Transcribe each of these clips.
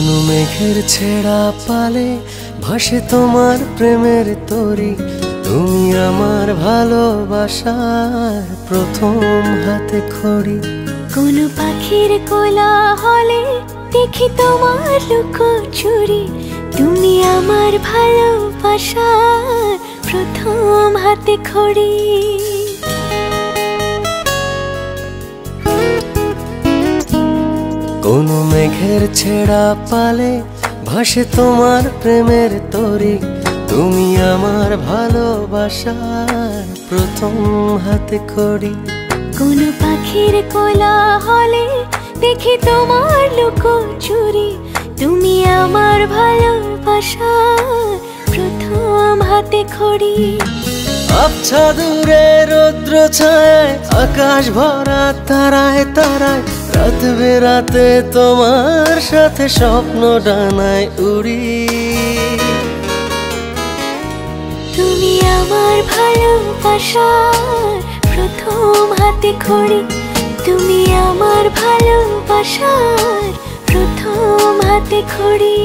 কোনো মেঘের ছেঁড়া পালে ভাসে তোমার প্রেমের তরি, তুমি আমার ভালোবাসার প্রথম হাতে খড়ি। কোনো পাখির কোলাহলে দেখি তোমার লুকোচুরি, তুমি আমার ভালোবাসার প্রথম হাতে খড়ি। কোনো মেঘের ছেঁড়া পালে ভাসে তোমার প্রেমের তরি, তুমি আমার ভালোবাসার প্রথম হাতে খড়ি। কোনো পাখির কোলাহলে দেখি তোমার লুকোচুরি, তুমি আমার ভালোবাসার প্রথম হাতে খড়ি। আবছা দূরে রৌদ্র ছায়, আকাশ ভরা তারায় তারায়, রাত বেরাতে তোমার সাথে স্বপ্ন ডানায় উড়ি। তুমি আমার ভালোবাসার প্রথম হাতে খড়ি, তুমি আমার ভালোবাসার প্রথম হাতে খড়ি।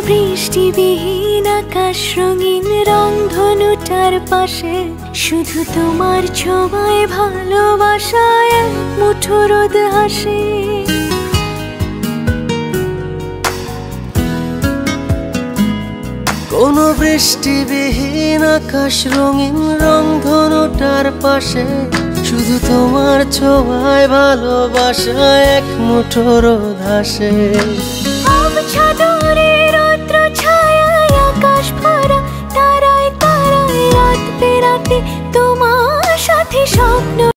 বৃষ্টিবিহীন আকাশ রঙিন রংধনুটার পাশে, শুধু তোমার ছোঁয়ায় ভালোবাসায় এক মুঠো রোদ হাসে। কোনো বৃষ্টিবিহীন আকাশ রঙিন রংধনুটার পাশে, শুধু তোমার ছোঁয়ায় ভালোবাসায় এক মুঠো রোদ হাসে। আবছা দূরে